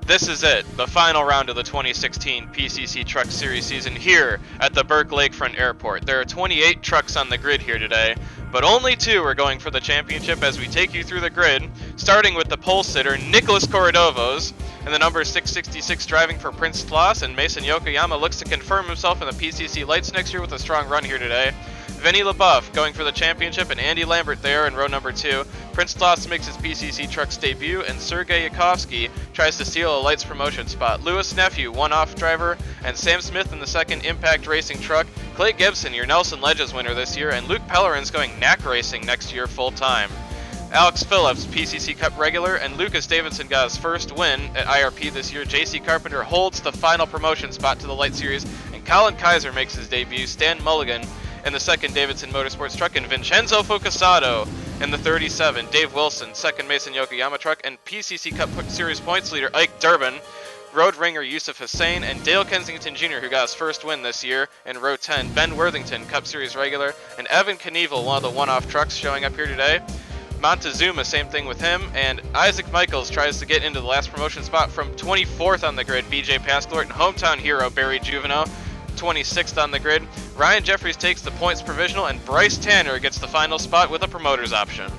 This is it, the final round of the 2016 PCC Trucks Series season here at the Burke Lakefront Airport. There are 28 trucks on the grid here today, but only 2 are going for the championship as we take you through the grid, starting with the pole sitter, Nicholas Corredovos, and the number 666 driving for Prince Tlas, and Mason Yokoyama looks to confirm himself in the PCC lights next year with a strong run here today. Vinny LaBeouf going for the championship, and Andy Lambert there in row number 2. Prince Tlas makes his PCC Trucks debut, and Sergei Yakovsky tries to steal a lights promotion spot. Lewis Nephew, one-off driver, and Sam Smith in the second Impact Racing truck. Clay Gibson, your Nelson Ledges winner this year, and Luke Pellerin's going knack racing next year full-time. Alex Phillips, PCC Cup regular, and Lucas Davidson got his first win at IRP this year. JC Carpenter holds the final promotion spot to the Light Series, and Colin Kaiser makes his debut. Stan Mulligan in the second Davidson Motorsports truck, and Vincenzo Focasato in the 37. Dave Wilson, second Mason Yokoyama truck, and PCC Cup Series points leader Ike Durbin, road ringer Yusuf Hussain, and Dale Kensington Jr., who got his first win this year in row 10. Ben Worthington, Cup Series regular, and Evan Knievel, one of the one-off trucks showing up here today. Montezuma, same thing with him, and Isaac Michaels tries to get into the last promotion spot from 24th on the grid. BJ Pascalort and hometown hero Barry Juveno, 26th on the grid. Ryan Jeffries takes the points provisional, and Bryce Tanner gets the final spot with a promoter's option.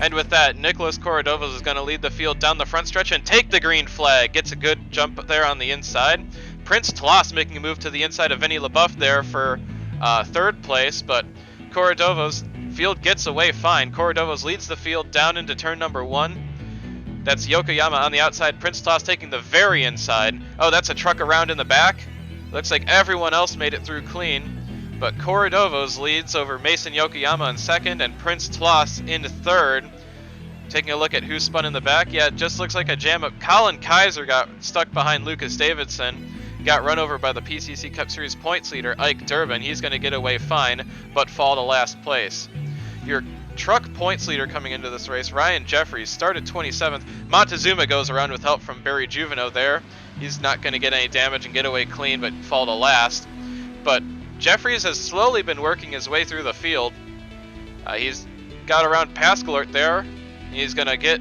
And with that, Nicholas Corredovos is going to lead the field down the front stretch and take the green flag. Gets a good jump there on the inside. Prince Tlas making a move to the inside of Vinny LaBeouf there for third place, but Corredovos field gets away fine. Corredovos leads the field down into turn number 1. That's Yokoyama on the outside. Prince Tlas taking the very inside. Oh, that's a truck around in the back. Looks like everyone else made it through clean. But Corredovos leads over Mason Yokoyama in second and Prince Tlas in third. Taking a look at who spun in the back. Yeah, it just looks like a jam up. Colin Kaiser got stuck behind Lucas Davidson. Got run over by the PCC Cup Series points leader Ike Durbin. He's going to get away fine, but fall to last place. Your truck points leader coming into this race, Ryan Jeffries, started 27th. Montezuma goes around with help from Barry Juveno there. He's not going to get any damage and get away clean, but fall to last. But Jeffries has slowly been working his way through the field. He's got around Pascalort there. He's going to get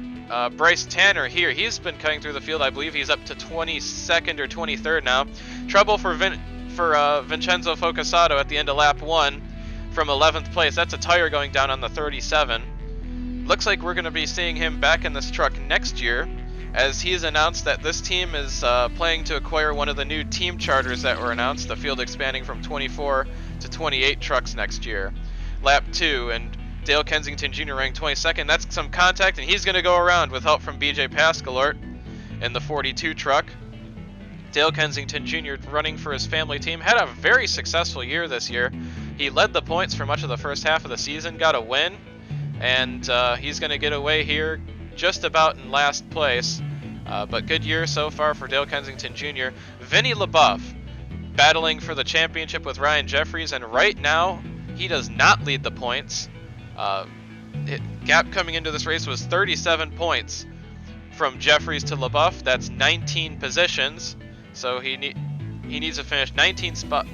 Bryce Tanner here. He's been cutting through the field. I believe he's up to 22nd or 23rd now. Trouble for Vincenzo Focasato at the end of lap 1 from 11th place. That's a tire going down on the 37. Looks like we're going to be seeing him back in this truck next year, as he's announced that this team is planning to acquire one of the new team charters that were announced, the field expanding from 24 to 28 trucks next year. Lap 2, and Dale Kensington Jr. ranked 22nd. That's some contact, and he's going to go around with help from BJ Pascalort in the 42 truck. Dale Kensington Jr. running for his family team. Had a very successful year this year. He led the points for much of the first half of the season, got a win, and he's going to get away here just about in last place. But good year so far for Dale Kensington Jr. Vinny LaBeouf battling for the championship with Ryan Jeffries, and right now he does not lead the points. Gap coming into this race was 37 points from Jeffries to LaBeouf. That's 19 positions, so he needs to finish 19 spot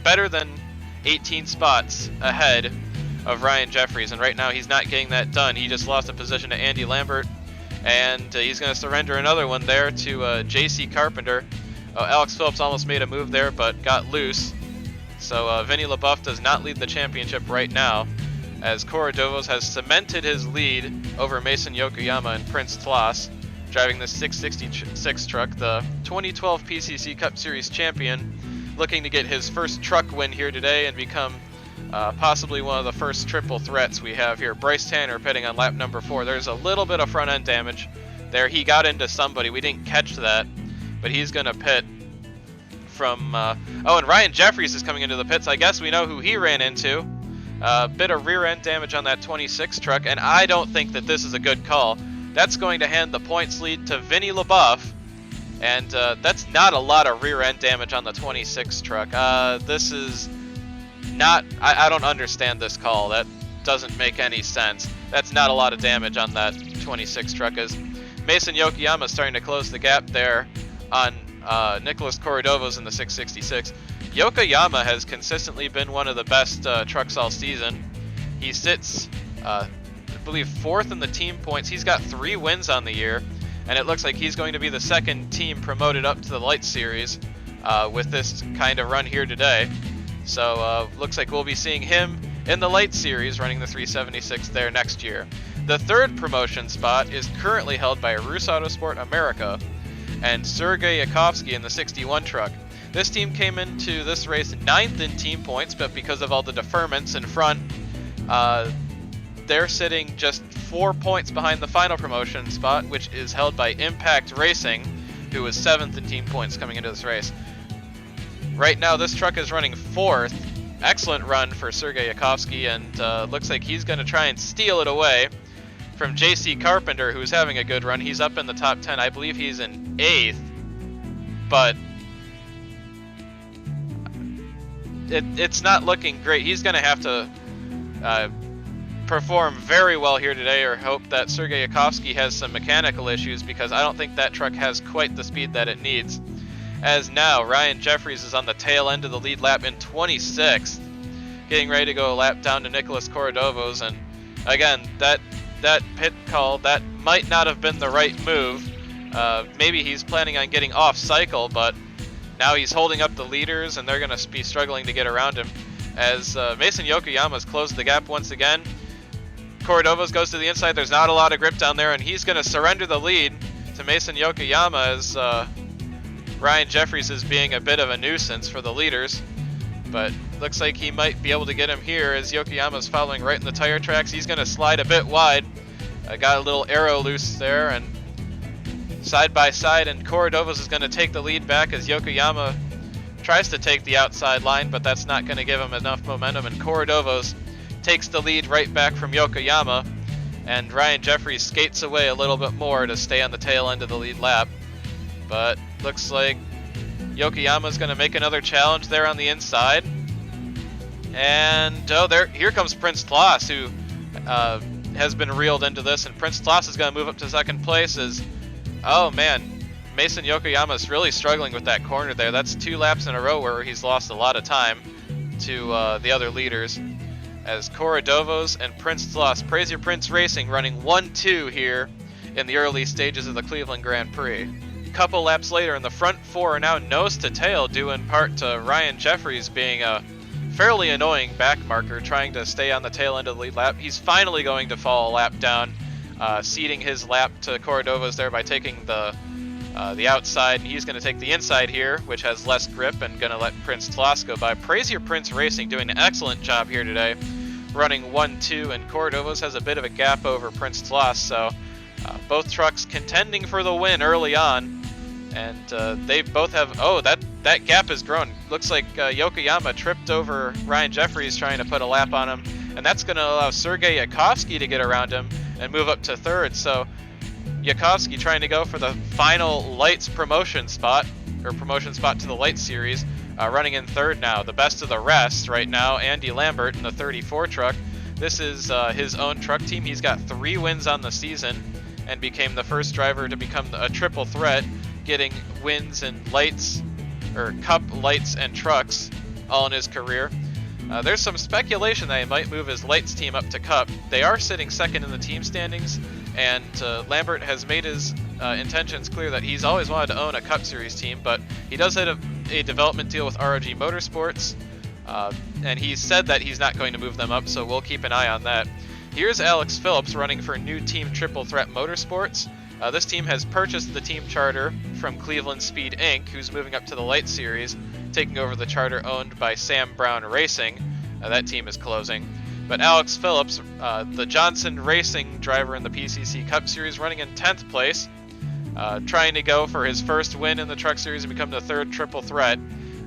better than 18 spots ahead of Ryan Jeffries, and right now he's not getting that done. He just lost a position to Andy Lambert, and he's going to surrender another one there to JC Carpenter. Alex Phillips almost made a move there but got loose, so Vinny LaBeouf does not lead the championship right now, as Corredovos has cemented his lead over Mason Yokoyama and Prince Tlas, driving the 666 truck, the 2012 PCC Cup Series champion, looking to get his first truck win here today and become possibly one of the first triple threats we have here. Bryce Tanner pitting on lap number 4. There's a little bit of front end damage there. He got into somebody. We didn't catch that, but he's going to pit from... and Ryan Jeffries is coming into the pits. I guess we know who he ran into. A bit of rear end damage on that 26 truck, and I don't think that this is a good call. That's going to hand the points lead to Vinny LaBeouf, and that's not a lot of rear end damage on the 26 truck. This is not... I don't understand this call. That doesn't make any sense. That's not a lot of damage on that 26 truck, as Mason Yokoyama is starting to close the gap there on Nicholas Corredovos in the 666. Yokoyama has consistently been one of the best trucks all season. He sits, I believe, 4th in the team points. He's got 3 wins on the year. and it looks like he's going to be the second team promoted up to the Light Series with this kind of run here today. So looks like we'll be seeing him in the Light Series running the 376 there next year. The third promotion spot is currently held by Rus Autosport America and Sergey Yakovsky in the 61 truck. This team came into this race 9th in team points, but because of all the deferments in front, they're sitting just 4 points behind the final promotion spot, which is held by Impact Racing, who was 7th in team points coming into this race. Right now, this truck is running 4th. Excellent run for Sergey Yakovsky, and looks like he's going to try and steal it away from JC Carpenter, who's having a good run. He's up in the top 10. I believe he's in 8th, but it's not looking great. He's going to have to perform very well here today, or hope that Sergey Yakovsky has some mechanical issues, because I don't think that truck has quite the speed that it needs. As now, Ryan Jeffries is on the tail end of the lead lap in 26th, getting ready to go a lap down to Nicholas Corradovos, and again, that pit call, that might not have been the right move. Maybe he's planning on getting off cycle, but now he's holding up the leaders, and they're going to be struggling to get around him. As Mason Yokoyama's closed the gap once again. Corradovos goes to the inside. There's not a lot of grip down there, and he's going to surrender the lead to Mason Yokoyama, as Ryan Jeffries is being a bit of a nuisance for the leaders. But looks like he might be able to get him here, as Yokoyama's following right in the tire tracks. He's going to slide a bit wide. Got a little arrow loose there, and side by side, and Corradovos is going to take the lead back as Yokoyama tries to take the outside line, but that's not going to give him enough momentum, and Corradovos takes the lead right back from Yokoyama, and Ryan Jeffries skates away a little bit more to stay on the tail end of the lead lap. But looks like Yokoyama's going to make another challenge there on the inside. And here comes Prince Tloss, who has been reeled into this, and Prince Tloss is going to move up to second place. Oh man, Mason Yokoyama's really struggling with that corner there. That's 2 laps in a row where he's lost a lot of time to the other leaders. As Corradovos and Prince Tloss, Praise Your Prince Racing, running 1-2 here in the early stages of the Cleveland Grand Prix. A couple laps later, and the front 4 are now nose to tail, due in part to Ryan Jeffries being a fairly annoying back marker, trying to stay on the tail end of the lead lap. He's finally going to fall a lap down, ceding his lap to Corradovos there by taking the outside, and he's going to take the inside here, which has less grip, and going to let Prince Tloss go by. Praise Your Prince Racing doing an excellent job here today, running 1-2, and Corradovos has a bit of a gap over Prince Tloss, so both trucks contending for the win early on, and they both have, that gap has grown. Looks like Yokoyama tripped over Ryan Jeffries trying to put a lap on him, and that's going to allow Sergey Yakovsky to get around him and move up to third. So Yakovsky trying to go for the final Lights promotion spot, or promotion spot to the Light Series, running in third now. The best of the rest right now, Andy Lambert in the 34 truck. This is his own truck team. He's got 3 wins on the season and became the first driver to become a triple threat, getting wins in Lights, or Cup, Lights, and Trucks all in his career. There's some speculation that he might move his Lights team up to Cup. They are sitting second in the team standings, and Lambert has made his intentions clear that he's always wanted to own a Cup Series team, but he does have a development deal with ROG Motorsports, and he said that he's not going to move them up, so we'll keep an eye on that. Here's Alex Phillips running for new team Triple Threat Motorsports. This team has purchased the team charter from Cleveland Speed Inc., who's moving up to the Light Series, taking over the charter owned by Sam Brown Racing. That team is closing. But Alex Phillips, the Johnson Racing driver in the PCC Cup Series, running in 10th place, trying to go for his first win in the Truck Series and become the third triple threat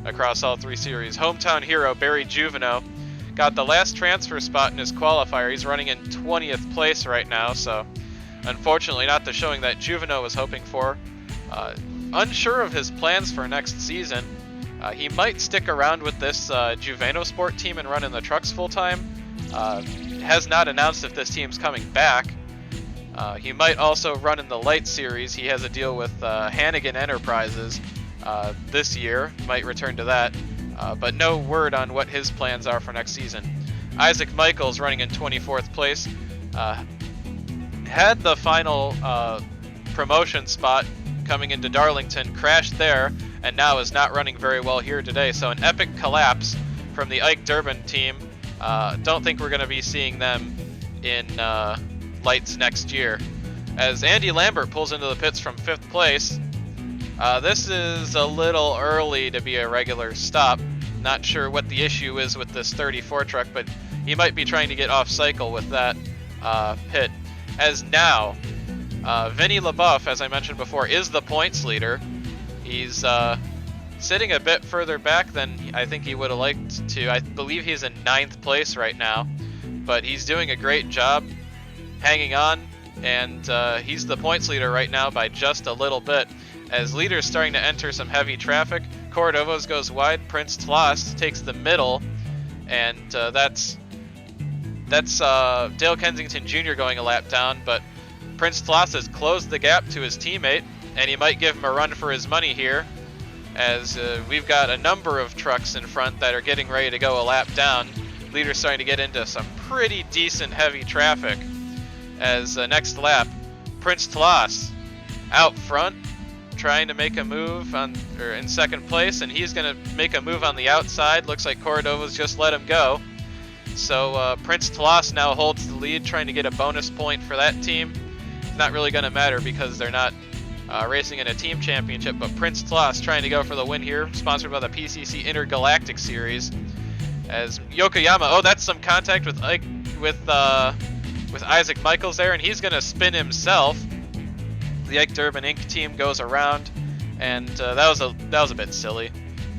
across all 3 series. Hometown hero Barry Juveno got the last transfer spot in his qualifier. He's running in 20th place right now, so unfortunately not the showing that Juveno was hoping for. Unsure of his plans for next season. He might stick around with this Juveno Sport team and run in the trucks full-time. Has not announced if this team's coming back. He might also run in the Light Series. He has a deal with Hannigan Enterprises this year. Might return to that, but no word on what his plans are for next season. Isaac Michaels running in 24th place. Had the final promotion spot coming into Darlington, crashed there, and now is not running very well here today. So an epic collapse from the Ike Durbin team. Don't think we're going to be seeing them in lights next year. As Andy Lambert pulls into the pits from 5th place. This is a little early to be a regular stop. Not sure what the issue is with this 34 truck, but he might be trying to get off cycle with that pit. As now, Vinny LaBeouf, as I mentioned before, is the points leader. He's sitting a bit further back than I think he would have liked to. I believe he's in 9th place right now, but he's doing a great job hanging on, and he's the points leader right now by just a little bit. As leader's starting to enter some heavy traffic, Cordovas goes wide, Prince Tlas takes the middle, and that's Dale Kensington Jr. going a lap down, but Prince Tlas has closed the gap to his teammate, and he might give him a run for his money here, as we've got a number of trucks in front that are getting ready to go a lap down. Leader's starting to get into some pretty decent heavy traffic. As next lap, Prince Tlas out front, trying to make a move in 2nd place, and he's going to make a move on the outside. Looks like Cordova's just let him go. So Prince Tlas now holds the lead, trying to get a bonus point for that team. It's not really going to matter because they're not racing in a team championship, but Prince Tlas trying to go for the win here, sponsored by the PCC Intergalactic Series. As Yokoyama, oh, that's some contact with Isaac Michaels there, and he's going to spin himself. The Ike Durbin Inc. team goes around, and that was a bit silly.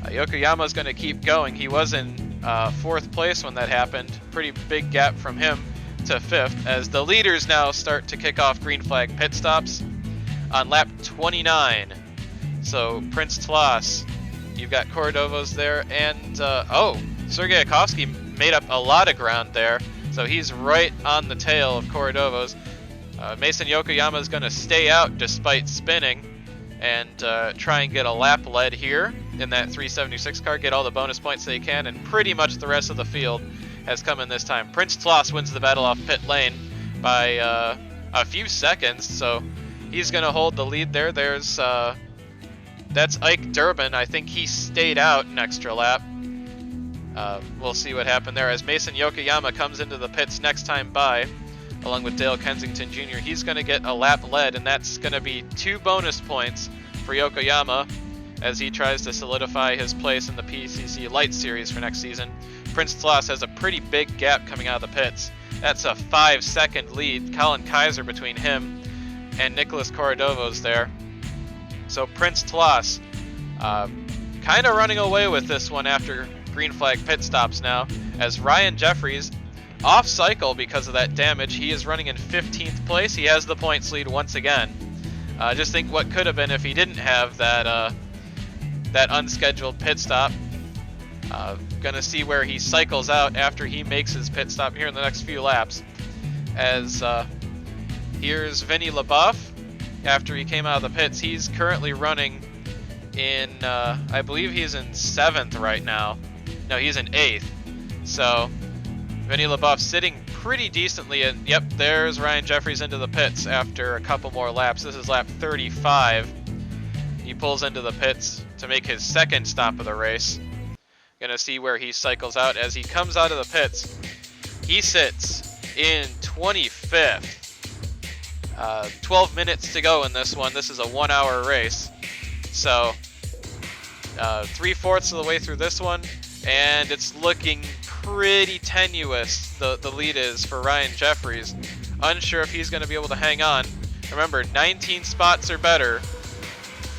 Yokoyama's going to keep going. He was in 4th place when that happened. Pretty big gap from him to 5th, as the leaders now start to kick off green flag pit stops on lap 29. So Prince Tlas, you've got Cordovas there, and Sergei Akovsky made up a lot of ground there, so he's right on the tail of Cordovas. Mason Yokoyama is going to stay out despite spinning and try and get a lap lead here in that 376 car, get all the bonus points they can, and pretty much the rest of the field has come in this time. Prince Tlas wins the battle off pit lane by a few seconds, so he's going to hold the lead there. That's Ike Durbin. I think he stayed out an extra lap. We'll see what happened there as Mason Yokoyama comes into the pits next time by, along with Dale Kensington Jr. He's going to get a lap lead, and that's going to be 2 bonus points for Yokoyama as he tries to solidify his place in the PCC Light Series for next season. Prince Tlas has a pretty big gap coming out of the pits. That's a 5-second lead. Colin Kaiser between him and Nicholas Cordovas there. So Prince Tlas kind of running away with this one after green flag pit stops now, as Ryan Jeffries off cycle because of that damage. He is running in 15th place. He has the points lead once again. Just think what could have been if he didn't have that unscheduled pit stop. Gonna see where he cycles out after he makes his pit stop here in the next few laps. As here's Vinny LaBeouf after he came out of the pits. He's currently running in, I believe he's in 7th right now. No, he's in 8th. So Vinny LaBeouf sitting pretty decently, and yep, there's Ryan Jeffries into the pits after a couple more laps. This is lap 35. He pulls into the pits to make his 2nd stop of the race. Gonna see where he cycles out. As he comes out of the pits, he sits in 25th. 12 minutes to go in this one. This is a 1-hour race. So 3/4 of the way through this one, and it's looking pretty tenuous, the lead is for Ryan Jeffries. Unsure if he's going to be able to hang on. Remember, 19 spots or better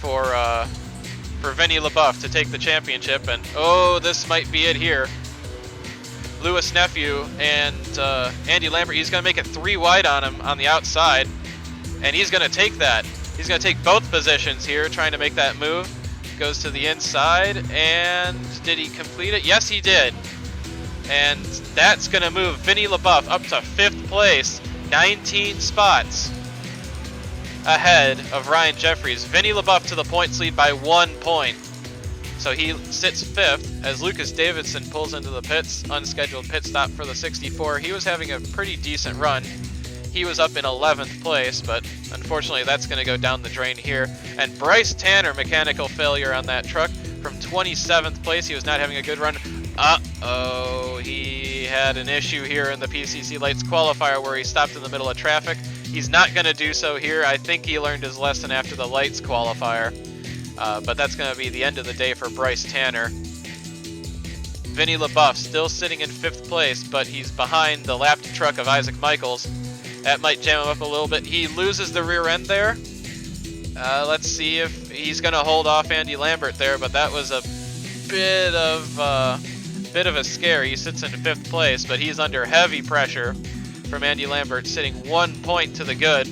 for Vinny LaBeouf to take the championship, and oh, this might be it here. Lewis Nephew and Andy Lambert, he's going to make it 3 wide on him on the outside, and he's going to take that. He's going to take both positions here, trying to make that move. Goes to the inside, and did he complete it? Yes, he did. And that's going to move Vinny LaBeouf up to 5th place, 19 spots ahead of Ryan Jeffries. Vinny LaBeouf to the points lead by 1 point. So he sits 5th as Lucas Davidson pulls into the pits, unscheduled pit stop for the 64. He was having a pretty decent run. he was up in 11th place, but unfortunately that's going to go down the drain here. And Bryce Tanner, mechanical failure on that truck from 27th place. He was not having a good run. Uh-oh, he had an issue here in the PCC Lights qualifier where he stopped in the middle of traffic. He's not going to do so here. I think he learned his lesson after the Lights qualifier. But that's going to be the end of the day for Bryce Tanner. Vinny LaBeouf still sitting in 5th place, but he's behind the lapped truck of Isaac Michaels. That might jam him up a little bit. He loses the rear end there. Let's see if he's going to hold off Andy Lambert there, but that was a bit of a scare. He sits in 5th place, but he's under heavy pressure from Andy Lambert, sitting 1 point to the good.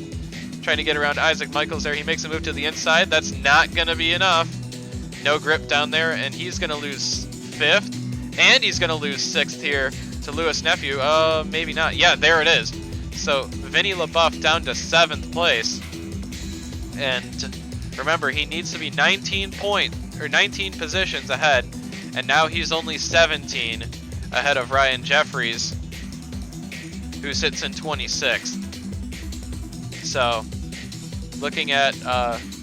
Trying to get around Isaac Michaels there. He makes a move to the inside. That's not going to be enough. No grip down there, and he's going to lose 5th. And he's going to lose 6th here to Lewis Nephew. Maybe not. Yeah, there it is. So Vinny LaBeouf down to 7th place. And remember, he needs to be 19 positions ahead. And now he's only 17 ahead of Ryan Jeffries, who sits in 26th. So looking at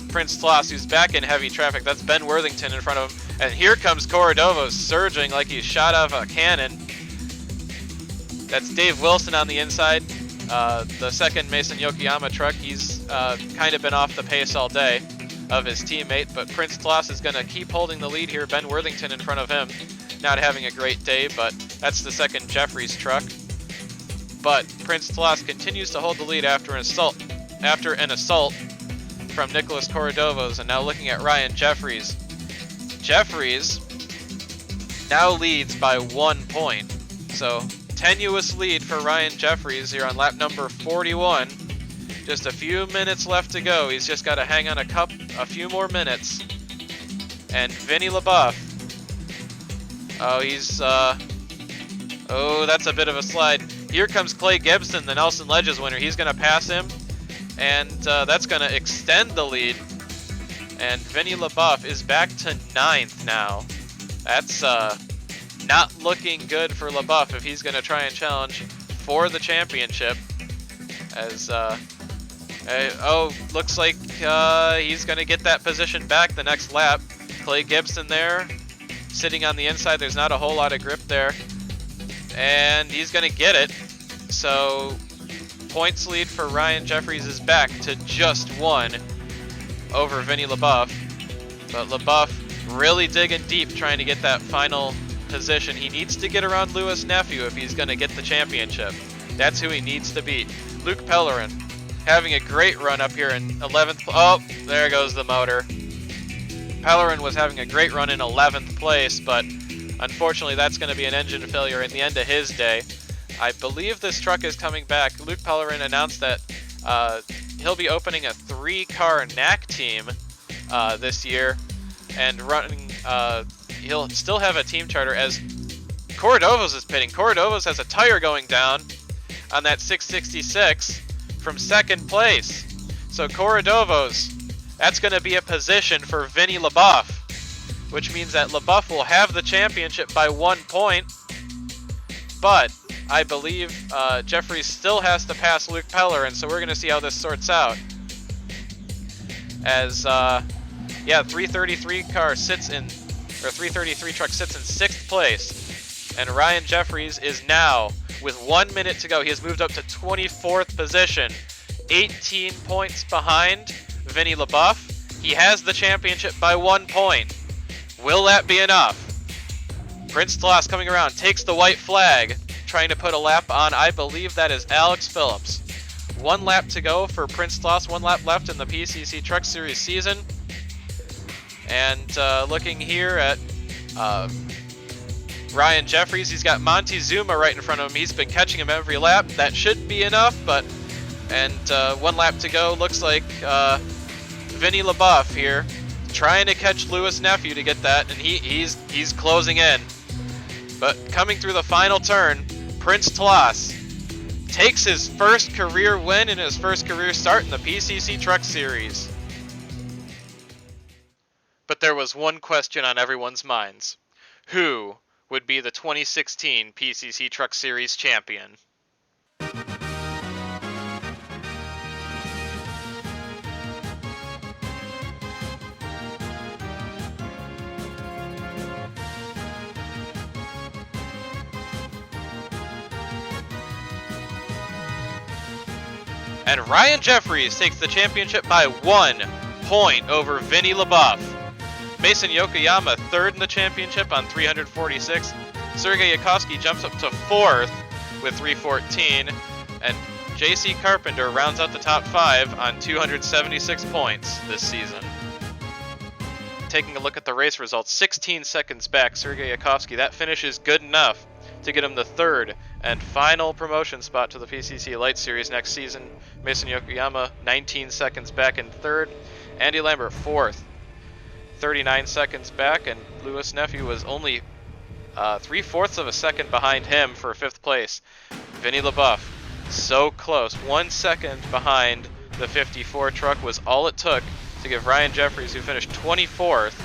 Prince Tloss, who's back in heavy traffic. That's Ben Worthington in front of him. And here comes Corradovos surging like he's shot out of a cannon. That's Dave Wilson on the inside. The second Mason Yokoyama truck. He's kind of been off the pace all day of his teammate, but Prince Tloss is going to keep holding the lead here. Ben Worthington in front of him. Not having a great day, but that's the second Jeffries truck. But Prince Tloss continues to hold the lead after an assault from Nicholas Corradovos. And now looking at Ryan Jeffries. Jeffries now leads by 1 point. So tenuous lead for Ryan Jeffries here on lap number 41. Just a few minutes left to go. He's just got to hang on a few more minutes. And Vinny LaBeouf. That's a bit of a slide. Here comes Clay Gibson, the Nelson Ledges winner. He's going to pass him, and that's going to extend the lead. And Vinny LaBeouf is back to 9th now. That's not looking good for LaBeouf if he's going to try and challenge for the championship. As looks like he's going to get that position back the next lap. Clay Gibson there, sitting on the inside. There's not a whole lot of grip there. And he's going to get it. So points lead for Ryan Jeffries is back to just 1 over Vinny LaBeouf. But LaBeouf really digging deep trying to get that final position. He needs to get around Lewis Nephew if he's going to get the championship. That's who he needs to beat. Luke Pellerin having a great run up here in 11th. Oh, there goes the motor. Pellerin was having a great run in 11th place, but unfortunately that's going to be an engine failure in the end of his day. I believe this truck is coming back. Luke Pellerin announced that he'll be opening a 3-car NAC team this year, and running. He'll still have a team charter as Corradovos is pitting. Corradovos has a tire going down on that 666 from 2nd place. So Corradovos, that's going to be a position for Vinny LaBeouf, which means that LaBeouf will have the championship by 1 point. But I believe Jeffries still has to pass Luke Pellerin, so we're going to see how this sorts out. As 333 car sits in, or 333 truck sits in 6th place, and Ryan Jeffries is now, with 1 minute to go, he has moved up to 24th position, 18 points behind Vinny LaBeouf. He has the championship by 1 point. Will that be enough? Prince Tloss coming around, takes the white flag, trying to put a lap on, I believe that is Alex Phillips. 1 lap to go for Prince Tloss, 1 lap left in the PCC Trucks Series season. And looking here at Ryan Jeffries, he's got Monty Zuma right in front of him. He's been catching him every lap. That should be enough, but 1 lap to go. Looks like Vinny LaBeouf here trying to catch Lewis Nephew to get that, and he's closing in. But coming through the final turn, Prince Tloss takes his first career win and his first career start in the PCC Trucks Series. But there was one question on everyone's minds. Who would be the 2016 PCC Trucks Series champion? And Ryan Jeffries takes the championship by 1 point over Vinny LaBeouf. Mason Yokoyama third in the championship on 346. Sergei Yakovsky jumps up to 4th with 314. And JC Carpenter rounds out the top 5 on 276 points this season. Taking a look at the race results, 16 seconds back, Sergei Yakovsky. That finish is good enough to get him the 3rd and final promotion spot to the PCC Light Series next season. Mason Yokoyama 19 seconds back in 3rd. Andy Lambert 4th, 39 seconds back, and Louis Nephew was only 3/4 of a second behind him for 5th place. Vinny LaBeouf, so close, 1 second behind the 54 truck was all it took to give Ryan Jeffries, who finished 24th,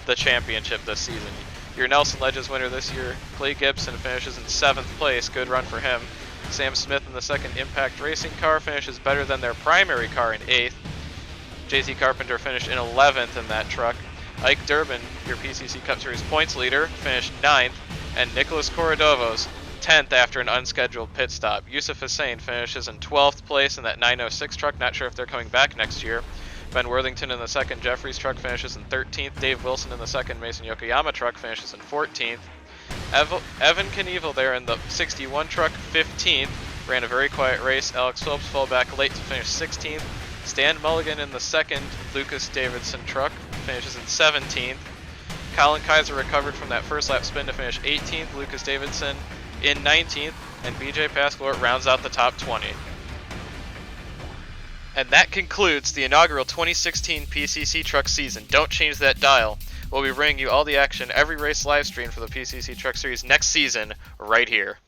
the championship this season. Your Nelson Ledges winner this year, Clay Gibson, finishes in 7th place. Good run for him. Sam Smith in the second Impact Racing car finishes better than their primary car in 8th. JC Carpenter finished in 11th in that truck. Ike Durbin, your PCC Cup Series points leader, finished 9th. And Nicholas Corredovos, 10th after an unscheduled pit stop. Yusuf Hussein finishes in 12th place in that 906 truck. Not sure if they're coming back next year. Ben Worthington in the second Jeffries truck finishes in 13th. Dave Wilson in the second Mason Yokoyama truck finishes in 14th. Evan Knievel there in the 61 truck, 15th. Ran a very quiet race. Alex Phillips fell back late to finish 16th. Stan Mulligan in the second Lucas Davidson truck finishes in 17th. Colin Kaiser recovered from that first lap spin to finish 18th. Lucas Davidson in 19th. And BJ Pascal rounds out the top 20. And that concludes the inaugural 2016 PCC Trucks season. Don't change that dial. We'll be bringing you all the action, every race live stream for the PCC Trucks Series next season, right here.